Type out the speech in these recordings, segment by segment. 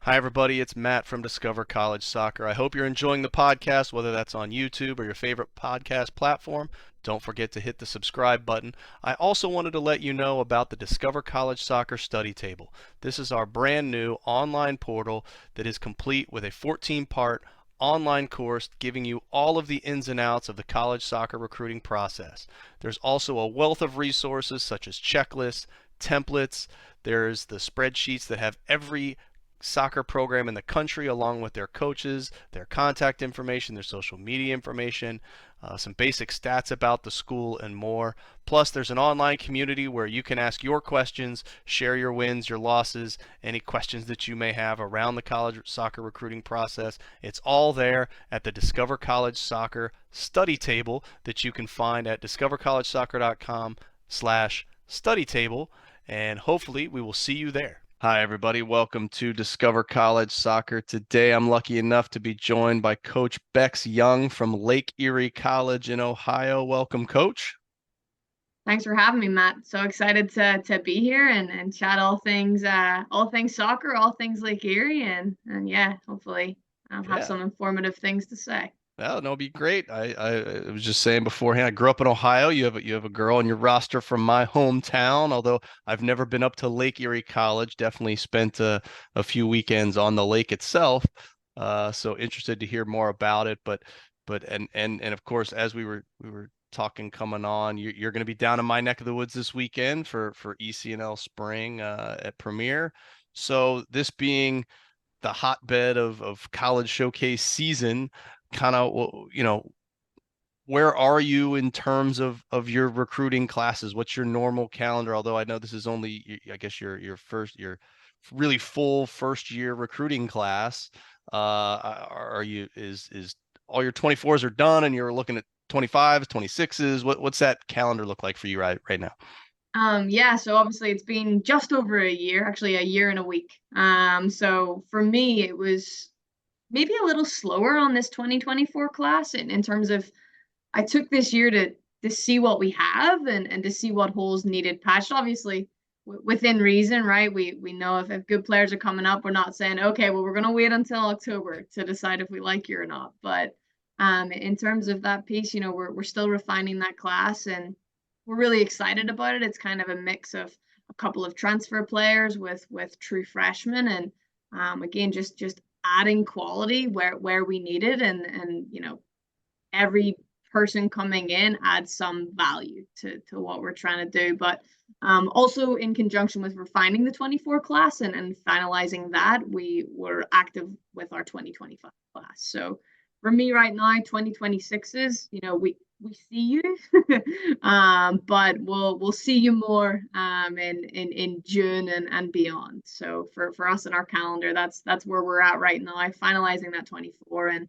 Hi, everybody. It's Matt from Discover College Soccer. I hope you're enjoying the podcast, whether that's on YouTube or your favorite podcast platform. Don't forget to hit the subscribe button. I also wanted to let you know about the Discover College Soccer Study Table. This is our brand new online portal that is complete with a 14-part online course giving you all of the ins and outs of the college soccer recruiting process. There's also a wealth of resources such as checklists, templates. There's the spreadsheets that have every soccer program in the country, along with their coaches, their contact information, their social media information, some basic stats about the school, and more. Plus, there's an online community where you can ask your questions, share your wins, your losses, any questions that you may have around the college soccer recruiting process. It's all there at the Discover College Soccer study table that you can find at discovercollegesoccer.com/study table, and hopefully we will see you there. Hi, everybody. Welcome to Discover College Soccer. Today, I'm lucky enough to be joined by Coach Becks Young from Lake Erie College in Ohio. Welcome, Coach. Thanks for having me, Matt. So excited to be here and chat all things soccer, all things Lake Erie, and yeah, hopefully I'll have Yeah, some informative things to say. well, no, it'd be great. I was just saying beforehand, I grew up in Ohio. You have a girl on your roster from my hometown, although I've never been up to Lake Erie College. Definitely spent a few weekends on the lake itself. So interested to hear more about it. But of course, as we were talking coming on, you're going to be down in my neck of the woods this weekend for ECNL Spring at Premier. So this being the hotbed of college showcase season, kind of, where are you in terms of your recruiting classes? What's your normal calendar? Although I know this is only, I guess, your really full first year recruiting class. Are you is all your 24s are done and you're looking at 25s, 26s? What's that calendar look like for you right now? Yeah, so obviously it's been just over a year, actually a year and a week. So for me, it was maybe a little slower on this 2024 class in terms of I took this year to see what we have and to see what holes needed patched. Obviously, within reason, right? We know if good players are coming up, we're not saying okay, well we're gonna wait until October to decide if we like you or not. But in terms of that piece, we're still refining that class and we're really excited about it. It's kind of a mix of a couple of transfer players with true freshmen and again just adding quality where we need it and every person coming in adds some value to what we're trying to do. But also in conjunction with refining the 24 class and finalizing that, we were active with our 2025 class. So for me right now, 2026 is, we see you, but we'll see you more in June and beyond. So for us in our calendar, that's where we're at right now, finalizing that 24 and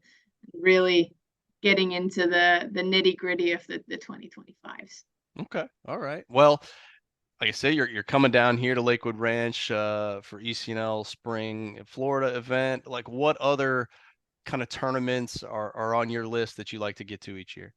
really getting into the nitty gritty of the 2025s. Okay, all right. Well, like I say, you're coming down here to Lakewood Ranch for ECNL Spring Florida event. Like, what other kind of tournaments are on your list that you like to get to each year?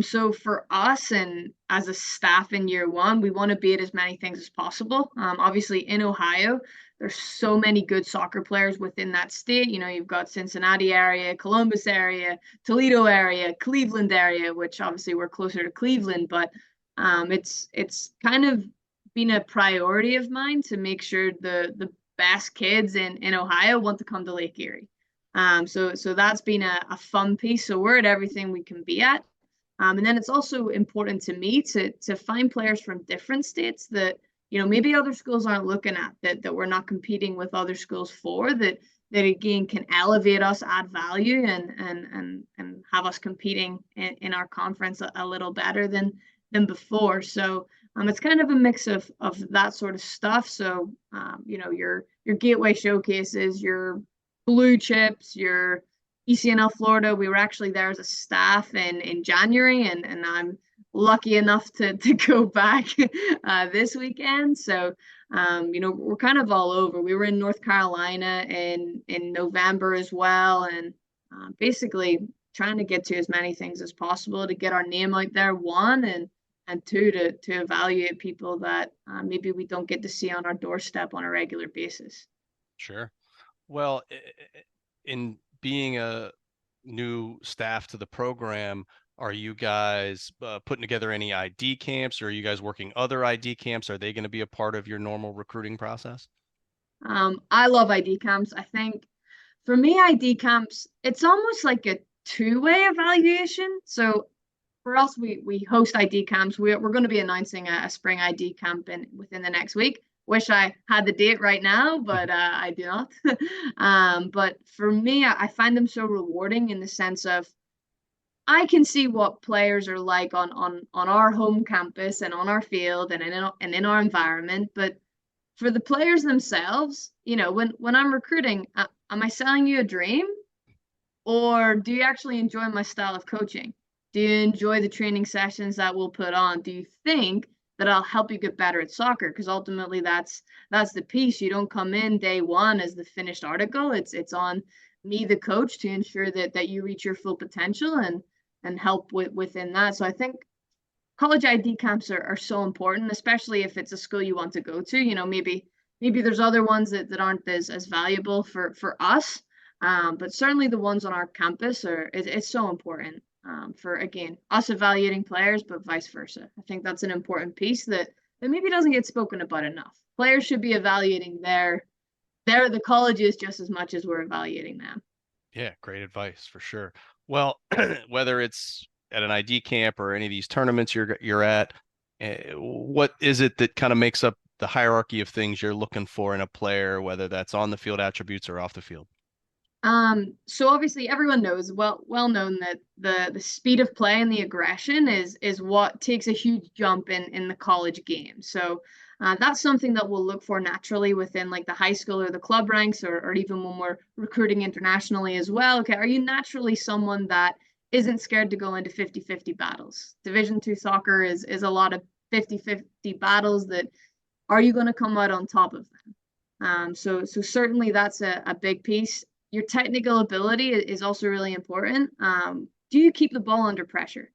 So for us and as a staff in year one, we want to be at as many things as possible. Obviously in Ohio, there's so many good soccer players within that state. You've got Cincinnati area, Columbus area, Toledo area, Cleveland area, which obviously we're closer to Cleveland, but it's kind of been a priority of mine to make sure the best kids in Ohio want to come to Lake Erie. So that's been a fun piece. So we're at everything we can be at. And then it's also important to me to find players from different states that maybe other schools aren't looking at that we're not competing with other schools for that again can elevate us, add value, and have us competing in our conference a little better than before. So it's kind of a mix of that sort of stuff. So your gateway showcases, your blue chips, your ECNL Florida. We were actually there as a staff in January, and I'm lucky enough to go back this weekend. So, we're kind of all over. We were in North Carolina in November as well, and basically trying to get to as many things as possible to get our name out there. One and two to evaluate people that maybe we don't get to see on our doorstep on a regular basis. Sure. Well, in being a new staff to the program, are you guys putting together any ID camps, or are you guys working other ID camps? Are they going to be a part of your normal recruiting process? I love ID camps. I think for me, ID camps, it's almost like a two-way evaluation. So for us, we host ID camps. We're going to be announcing a spring ID camp within the next week. Wish I had the date right now, but I do not. But for me, I find them so rewarding in the sense of I can see what players are like on our home campus and on our field and in our environment. But for the players themselves, when I'm recruiting, am I selling you a dream? Or do you actually enjoy my style of coaching? Do you enjoy the training sessions that we'll put on? Do you think that I'll help you get better at soccer? Because ultimately that's the piece. You don't come in day one as the finished article. It's on me, the coach, to ensure that you reach your full potential and help within that. So I think college ID camps are so important, especially if it's a school you want to go to. Maybe there's other ones that aren't as valuable for us. But certainly the ones on our campus it's so important for again us evaluating players, but vice versa. I think that's an important piece that maybe doesn't get spoken about enough. Players should be evaluating the colleges just as much as we're evaluating them. Yeah, great advice for sure. Well, whether it's at an ID camp or any of these tournaments you're at, what is it that kind of makes up the hierarchy of things you're looking for in a player, whether that's on the field attributes or off the field? So obviously everyone knows well known that the speed of play and the aggression is what takes a huge jump in the college game. So that's something that we'll look for naturally within like the high school or the club ranks or even when we're recruiting internationally as well. Okay, are you naturally someone that isn't scared to go into 50-50 battles? Division two soccer is a lot of 50-50 battles that are you going to come out on top of them? So certainly that's a big piece. Your technical ability is also really important. Do you keep the ball under pressure?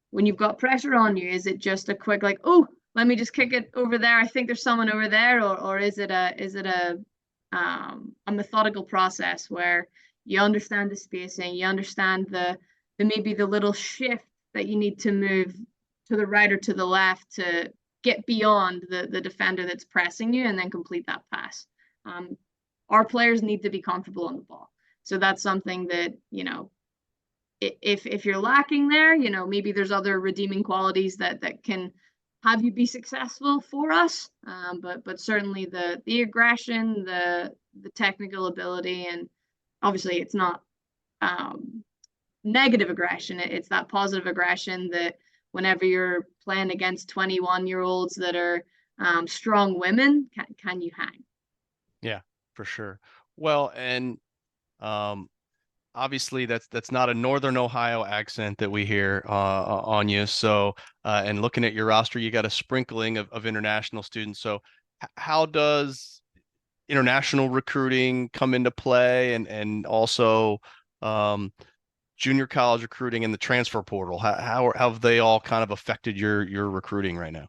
When you've got pressure on you, is it just a quick like, oh, let me just kick it over there. I think there's someone over there, or is it a methodical process where you understand the spacing, you understand the maybe the little shift that you need to move to the right or to the left to get beyond the defender that's pressing you and then complete that pass. Um, our players need to be comfortable on the ball. So that's something that, if you're lacking there, maybe there's other redeeming qualities that can have you be successful for us. But certainly the aggression, the technical ability, and obviously it's not negative aggression. It's that positive aggression that whenever you're playing against 21-year-olds that are strong women, can you hang? Yeah, for sure. Well, and um, obviously that's not a Northern Ohio accent that we hear on you. So, and looking at your roster, you got a sprinkling of international students. So, how does international recruiting come into play, and also um, junior college recruiting and the transfer portal? How have they all kind of affected your recruiting right now?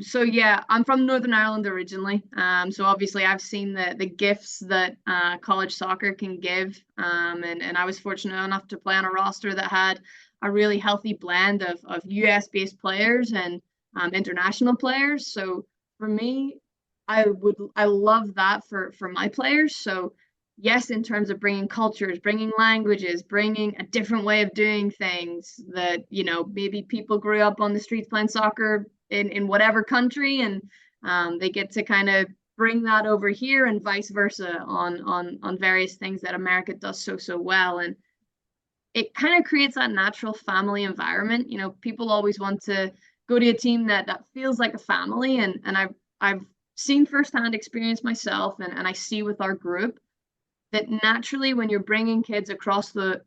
So yeah, I'm from Northern Ireland originally. So obviously I've seen the gifts that college soccer can give. And I was fortunate enough to play on a roster that had a really healthy blend of US based players and international players. So for me, I love that for my players. So yes, in terms of bringing cultures, bringing languages, bringing a different way of doing things that, maybe people grew up on the streets playing soccer in whatever country and they get to kind of bring that over here and vice versa on various things that America does so well. And it kind of creates that natural family environment. People always want to go to a team that feels like a family. And I've seen firsthand experience myself and I see with our group that naturally when you're bringing kids across the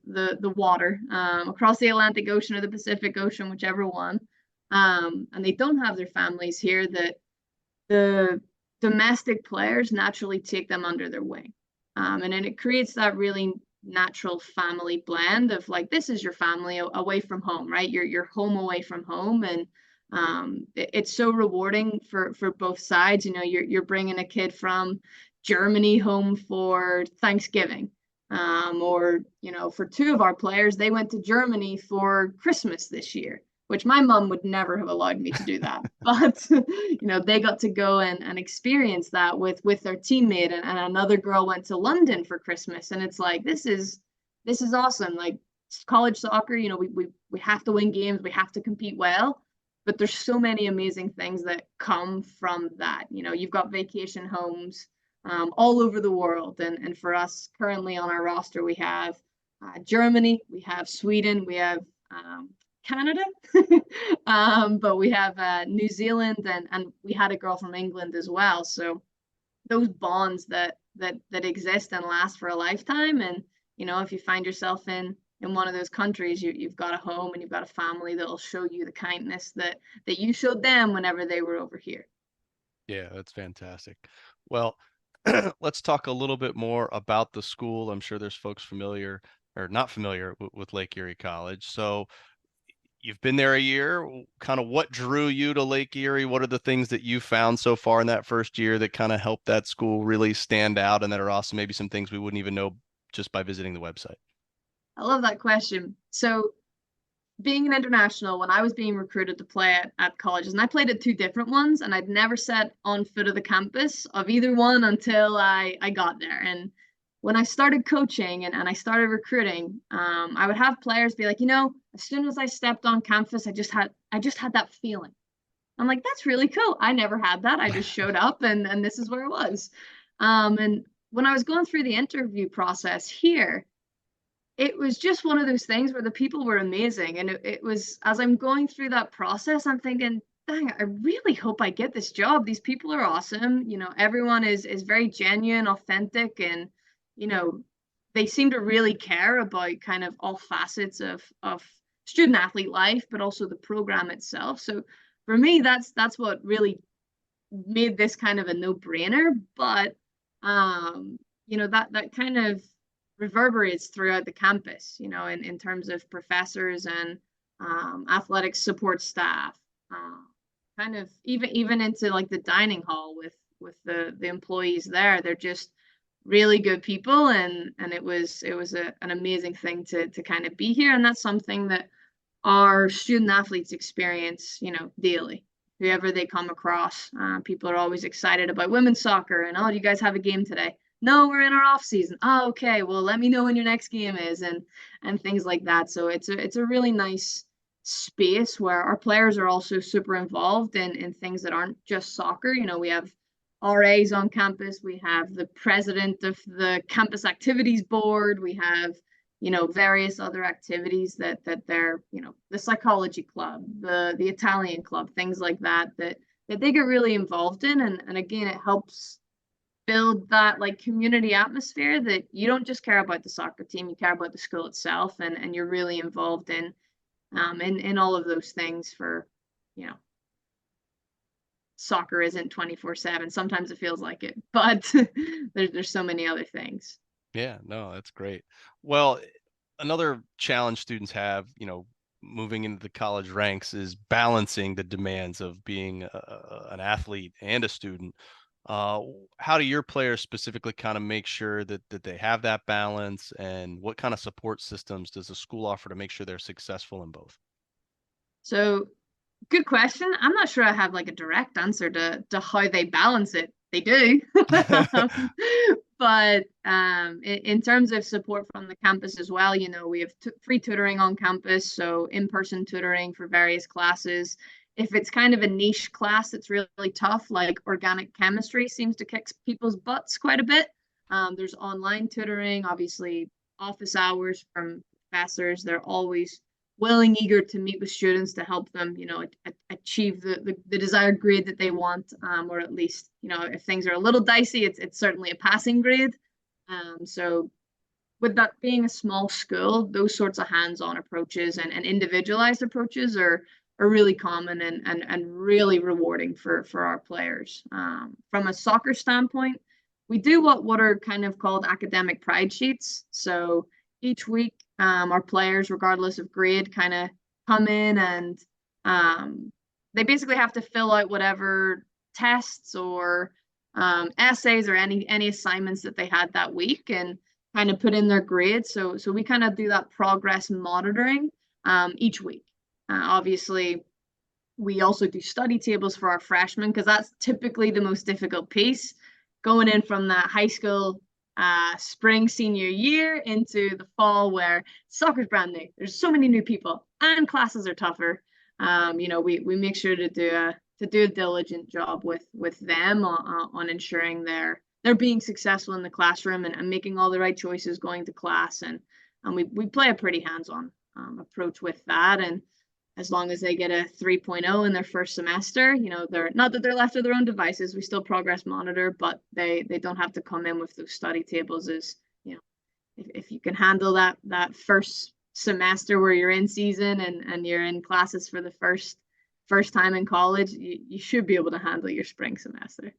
water, across the Atlantic Ocean or the Pacific Ocean, whichever one, and they don't have their families here, that the domestic players naturally take them under their wing. And then it creates that really natural family blend of like, this is your family away from home, right? You're home away from home. And it's so rewarding for both sides. You're bringing a kid from Germany home for Thanksgiving. Or, for two of our players, they went to Germany for Christmas this year, which my mom would never have allowed me to do that. But, they got to go and experience that with their teammate. And another girl went to London for Christmas. And it's like, this is awesome. Like college soccer, we have to win games, we have to compete well. But there's so many amazing things that come from that. You've got vacation homes all over the world. And for us, currently on our roster, we have Germany, we have Sweden, we have Canada, but we have New Zealand, and we had a girl from England as well. So those bonds that exist and last for a lifetime. And if you find yourself in one of those countries, you've got a home and you've got a family that'll show you the kindness that you showed them whenever they were over here. Yeah, that's fantastic. Well, let's talk a little bit more about the school. I'm sure there's folks familiar or not familiar with Lake Erie College. So you've been there a year. Kind of what drew you to Lake Erie? What are the things that you found so far in that first year that kind of helped that school really stand out and that are also maybe some things we wouldn't even know just by visiting the website? I love that question. So being an international, when I was being recruited to play at colleges, and I played at two different ones, and I'd never set on foot of the campus of either one until I got there. And when I started coaching and I started recruiting, I would have players be like, as soon as I stepped on campus, I just had that feeling. I'm like, that's really cool. I never had that. I just showed up and this is where it was. And when I was going through the interview process here, it was just one of those things where the people were amazing. And it was, as I'm going through that process, I'm thinking, dang, I really hope I get this job. These people are awesome. Everyone is very genuine, authentic, and, you know, they seem to really care about kind of all facets of student athlete life, but also the program itself. So for me, that's what really made this kind of a no-brainer. But that kind of reverberates throughout the campus, in terms of professors and athletic support staff, kind of even into like the dining hall with the employees there. They're just really good people, and it was an amazing thing to kind of be here. And that's something that our student athletes experience, daily. Whoever they come across, people are always excited about women's soccer. And, oh, do you guys have a game today? No, we're in our off season. Oh, okay. Well, let me know when your next game is, and things like that. So it's a really nice space where our players are also super involved in things that aren't just soccer. We have RAs on campus. We have the president of the campus activities board. We have various other activities that they're, the psychology club, the Italian club, things like that they get really involved in. And again, it helps build that like community atmosphere that you don't just care about the soccer team, you care about the school itself, and you're really involved in all of those things. For, soccer isn't 24/7. Sometimes it feels like it, but there's so many other things. Yeah, no, that's great. Well, another challenge students have, moving into the college ranks is balancing the demands of being an athlete and a student. Uh, how do your players specifically kind of make sure that they have that balance, and what kind of support systems does the school offer to make sure they're successful in both? So good question. I'm not sure I have like a direct answer to how they balance it. They do. But in terms of support from the campus as well, we have free tutoring on campus, so in-person tutoring for various classes. If it's kind of a niche class that's really tough, like organic chemistry seems to kick people's butts quite a bit, there's online tutoring, obviously office hours from professors. They're always willing, eager to meet with students to help them, achieve the desired grade that they want, or at least, if things are a little dicey, it's certainly a passing grade. So with that being a small school, those sorts of hands-on approaches and individualized approaches are really common and really rewarding for our players. From a soccer standpoint, we do what are kind of called academic pride sheets. So each week, our players, regardless of grade, kind of come in and they basically have to fill out whatever tests or essays or any assignments that they had that week and kind of put in their grades. So we kind of do that progress monitoring each week. Obviously, we also do study tables for our freshmen because that's typically the most difficult piece. Going in from that high school spring senior year into the fall where soccer's brand new. There's so many new people and classes are tougher. We make sure to do a diligent job with them on ensuring they're being successful in the classroom and making all the right choices going to class and we play a pretty hands-on approach with that. And as long as they get a 3.0 in their first semester, they're not that they're left to their own devices. We still progress monitor, but they don't have to come in with those study tables. As if you can handle that first semester where you're in season and you're in classes for the first time in college, you should be able to handle your spring semester.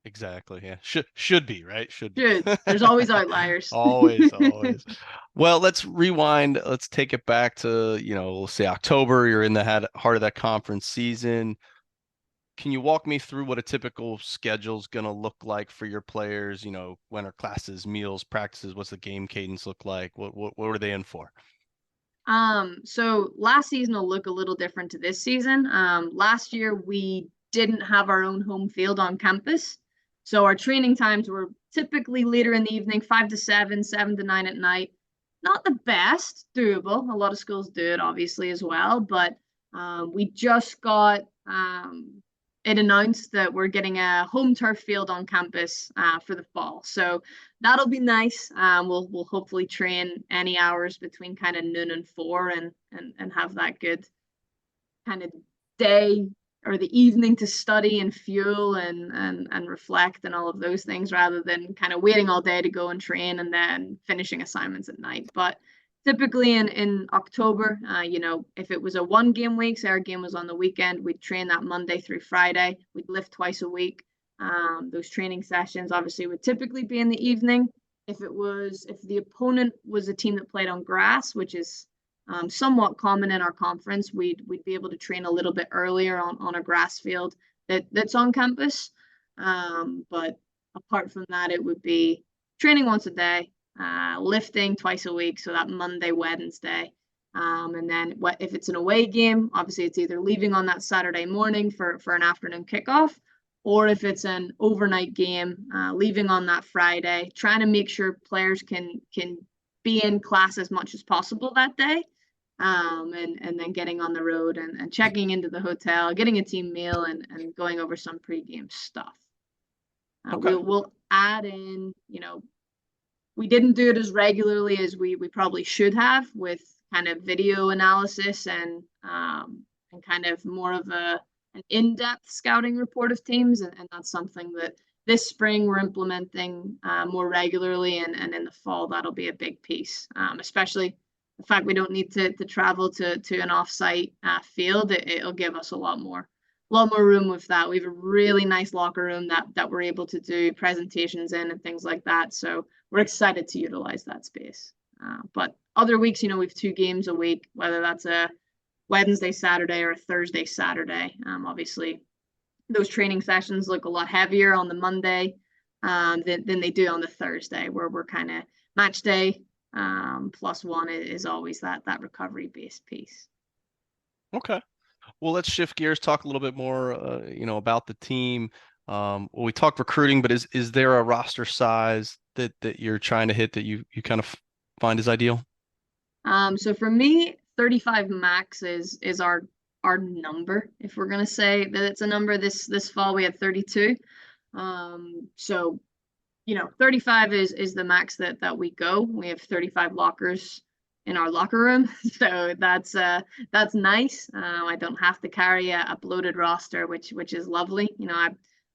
Exactly. Yeah. Should be, right? Should be. Should. There's always outliers. Always, always. Well, let's rewind. Let's take it back to, we'll say October. You're in the heart of that conference season. Can you walk me through what a typical schedule is going to look like for your players? When are classes, meals, practices? What's the game cadence look like? What are they in for? So last season will look a little different to this season. Last year we didn't have our own home field on campus. So our training times were typically later in the evening, 5 to 7, 7 to 9 at night. Not the best, doable. A lot of schools do it obviously as well, but we just got it announced that we're getting a home turf field on campus for the fall. So that'll be nice. We'll hopefully train any hours between kind of noon and 4 and have that good kind of day or the evening to study and fuel and reflect and all of those things rather than kind of waiting all day to go and train and then finishing assignments at night. But typically in October, if it was a 1 game week, say our game was on the weekend, we'd train that Monday through Friday. We'd lift twice a week. Those training sessions obviously would typically be in the evening. If the opponent was a team that played on grass, which is somewhat common in our conference, we'd be able to train a little bit earlier on a grass field that's on campus. But apart from that, it would be training once a day, lifting twice a week, so that Monday, Wednesday. And then if it's an away game, obviously it's either leaving on that Saturday morning for an afternoon kickoff, or if it's an overnight game, leaving on that Friday, trying to make sure players can be in class as much as possible that day. And then getting on the road and checking into the hotel, getting a team meal and going over some pregame stuff. Okay. We'll add in, we didn't do it as regularly as we probably should have with kind of video analysis and kind of more of an in-depth scouting report of teams. And that's something that this spring we're implementing more regularly. And in the fall, that'll be a big piece, especially the fact we don't need to travel to an off-site field. It'll give us a lot more room with that. We have a really nice locker room that we're able to do presentations in and things like that. So we're excited to utilize that space. But other weeks, we have 2 games a week, whether that's a Wednesday, Saturday, or a Thursday, Saturday. Obviously, those training sessions look a lot heavier on the Monday than they do on the Thursday, where we're kind of match day +1 is always that recovery-based piece. Okay. Well, let's shift gears, talk a little bit more, about the team. We talked recruiting, but is there a roster size that you're trying to hit that you kind of find is ideal? So for me, 35 max is our number. If we're gonna say that it's a number, this fall we had 32. So 35 is the max that we go. We have 35 lockers in our locker room, so that's nice. I don't have to carry a bloated roster, which is lovely.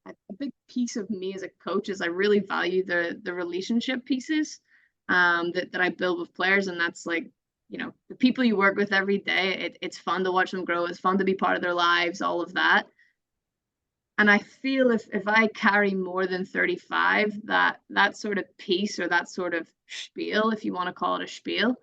A big piece of me as a coach is I really value the relationship pieces that I build with players, and that's like the people you work with every day. It's fun to watch them grow. It's fun to be part of their lives, all of that. And I feel if I carry more than 35, that sort of piece or that sort of spiel, if you want to call it a spiel,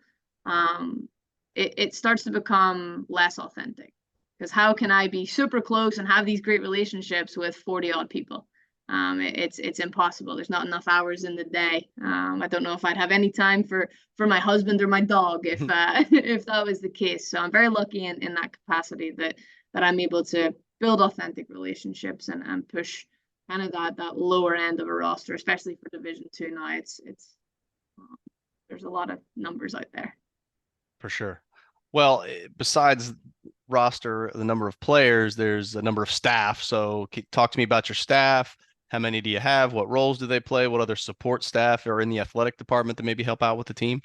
it starts to become less authentic. Because how can I be super close and have these great relationships with 40 odd people? It's impossible. There's not enough hours in the day. I don't know if I'd have any time for my husband or my dog if if that was the case. So I'm very lucky in that capacity that I'm able to build authentic relationships and push kind of that lower end of a roster, especially for Division 2 now. It's there's a lot of numbers out there. For sure. Well, besides roster, the number of players, there's a number of staff. So talk to me about your staff. How many do you have? What roles do they play? What other support staff are in the athletic department that maybe help out with the team?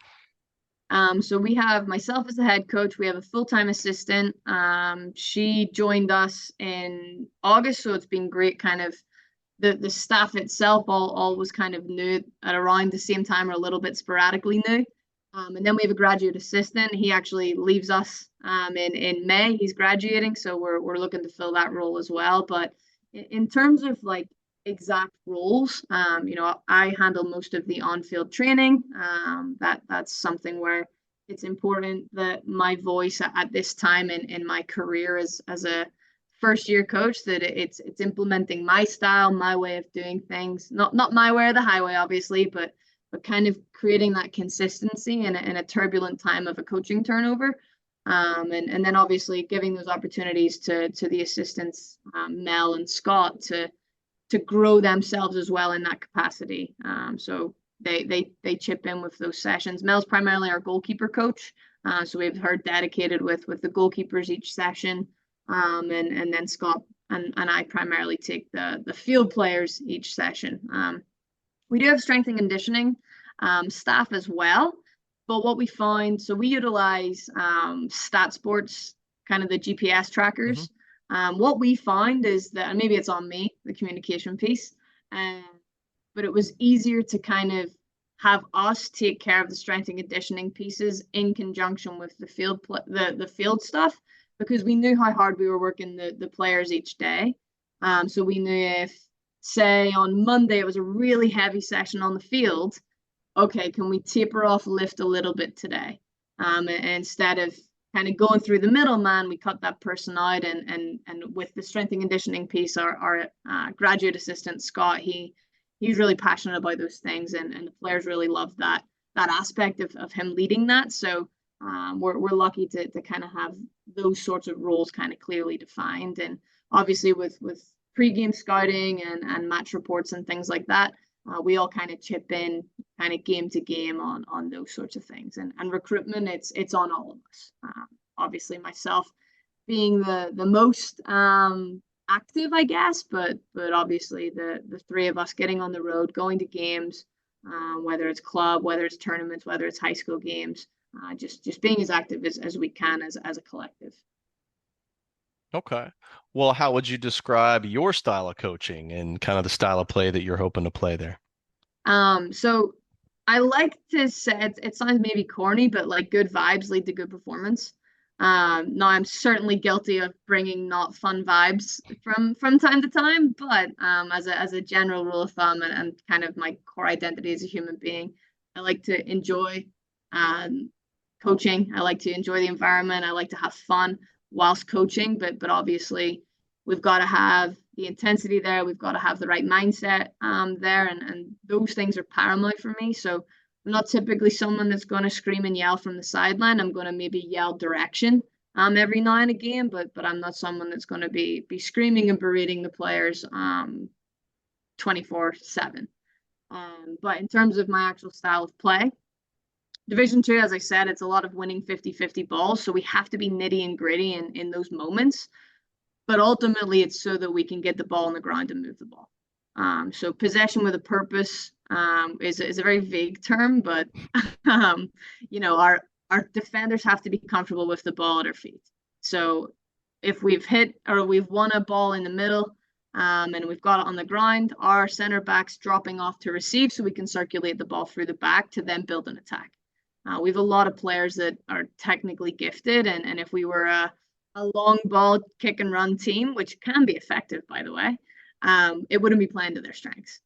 So we have myself as the head coach. We have a full-time assistant. She joined us in August, so it's been great. Kind of the staff itself all was kind of new at around the same time or a little bit sporadically new. And then we have a graduate assistant. He actually leaves us in May. He's graduating, so we're looking to fill that role as well. But in terms of like exact roles, I handle most of the on-field training. That's something where it's important that my voice at this time in my career as a first year coach, that it's implementing my style, my way of doing things, not my way or the highway, obviously, but kind of creating that consistency in a turbulent time of a coaching turnover. And then obviously giving those opportunities to the assistants, Mel and Scott, to grow themselves as well in that capacity. So they chip in with those sessions. Mel's primarily our goalkeeper coach, so we have her dedicated with the goalkeepers each session, and then Scott and I primarily take the field players each session. We do have strength and conditioning staff as well, but what we find, so we utilize Stat Sports, kind of the GPS trackers. What we find is that, and maybe it's on me, the communication piece, but it was easier to kind of have us take care of the strength and conditioning pieces in conjunction with the field stuff, because we knew how hard we were working the players each day. So we knew if, say, on Monday it was a really heavy session on the field, okay, can we taper off lift a little bit today? And instead of kind of going through the middleman, we cut that person out. And with the strength and conditioning piece, our graduate assistant Scott, he's really passionate about those things, and the players really love that aspect of him leading that. So we're lucky to kind of have those sorts of roles kind of clearly defined. And obviously with pre-game scouting and match reports and things like that, we all kind of chip in kind of game to game on those sorts of things. And recruitment, it's on all of us. Obviously myself being the most active, I guess, but obviously the three of us getting on the road, going to games, whether it's club, whether it's tournaments, whether it's high school games, just being as active as we can as a collective. Okay. Well, how would you describe your style of coaching and kind of the style of play that you're hoping to play there? So I like to say, it sounds maybe corny, but like good vibes lead to good performance. Now I'm certainly guilty of bringing not fun vibes from time to time, but as a general rule of thumb, and kind of my core identity as a human being, I like to enjoy coaching. I like to enjoy the environment. I like to have fun whilst coaching, but obviously we've got to have the intensity there. We've got to have the right mindset there, and those things are paramount for me. So I'm not typically someone that's going to scream and yell from the sideline. I'm going to maybe yell direction every now and again, but I'm not someone that's going to be screaming and berating the players 24/7. But in terms of my actual style of play, Division 2, as I said, it's a lot of winning 50-50 balls. So we have to be nitty and gritty in those moments. But ultimately, it's so that we can get the ball on the ground and move the ball. So possession with a purpose is a very vague term, but our defenders have to be comfortable with the ball at our feet. So if we've hit or we've won a ball in the middle, and we've got it on the ground, our center back's dropping off to receive, so we can circulate the ball through the back to then build an attack. We have a lot of players that are technically gifted, and if we were a long ball kick and run team, which can be effective, by the way, it wouldn't be playing to their strengths.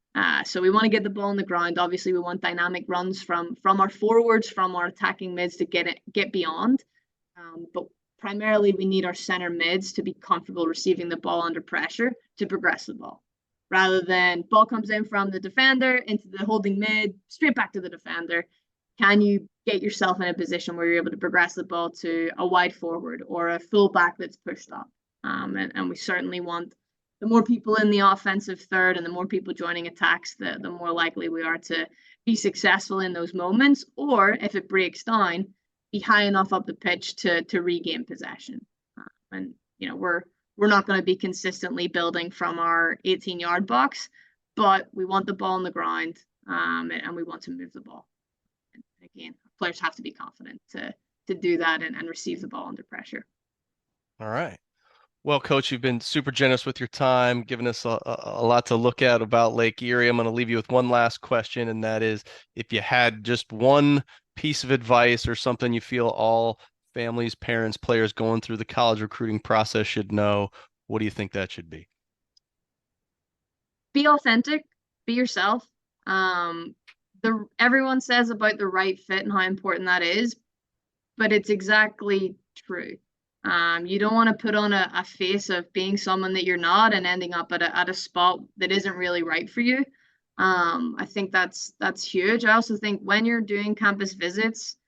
So we want to get the ball on the ground. Obviously, we want dynamic runs from our forwards, from our attacking mids to get beyond. But primarily, we need our center mids to be comfortable receiving the ball under pressure to progress the ball. rather than ball comes in from the defender into the holding mid, straight back to the defender. Can you get yourself in a position where you're able to progress the ball to a wide forward or a fullback that's pushed up? And we certainly want the more people in the offensive third and the more people joining attacks, the more likely we are to be successful in those moments. Or if it breaks down, be high enough up the pitch to regain possession. And you know we're not going to be consistently building from our 18-yard box, but we want the ball on the ground, and we want to move the ball. And again, players have to be confident to do that and receive the ball under pressure. All right. Well, Coach, you've been super generous with your time, giving us a lot to look at about Lake Erie. I'm going to leave you with one last question, and that is, if you had just one piece of advice or something you feel all families, parents, players going through the college recruiting process should know, what do you think that should be? Be authentic, be yourself. Everyone says about the right fit and how important that is, but it's exactly true. You don't want to put on a face of being someone that you're not and ending up at a spot that isn't really right for you. I think that's huge. I also think when you're doing campus visits,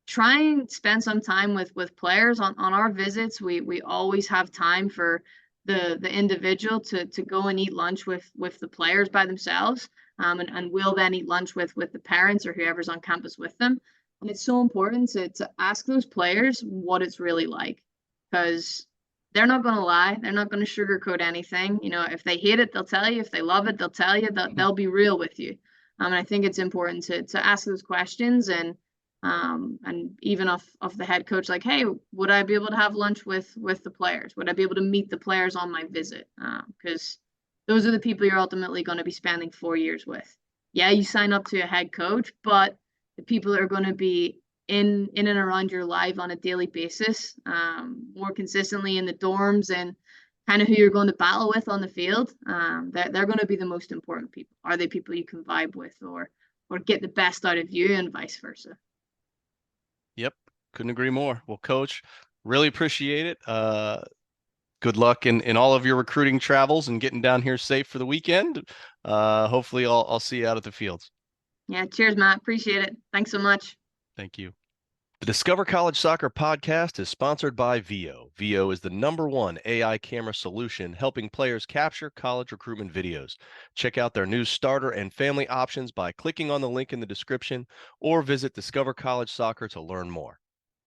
try and spend some time with players on our visits. We always have time for the individual to go and eat lunch with the players by themselves, and we'll then eat lunch with the parents or whoever's on campus with them. And it's so important to ask those players what it's really like, because they're not going to lie, they're not going to sugarcoat anything. You know, if they hate it, they'll tell you. If they love it, they'll tell you. They'll be real with you. And I think it's important to ask those questions, and even of the head coach, like, hey, would I be able to have lunch with the players? Would I be able to meet the players on my visit? Because those are the people you're ultimately going to be spending 4 years with. Yeah, you sign up to a head coach, but the people that are going to be in and around your life on a daily basis, more consistently in the dorms, and kind of who you're going to battle with on the field, they're going to be the most important people. Are they people you can vibe with, or get the best out of you, and vice versa? Yep, couldn't agree more. Well, Coach, really appreciate it. Good luck in all of your recruiting travels and getting down here safe for the weekend. Hopefully I'll see you out at the fields. Yeah, cheers, Matt. Appreciate it. Thanks so much. Thank you. The Discover College Soccer podcast is sponsored by VIO. VIO is the #1 AI camera solution helping players capture college recruitment videos. Check out their new starter and family options by clicking on the link in the description or visit Discover College Soccer to learn more.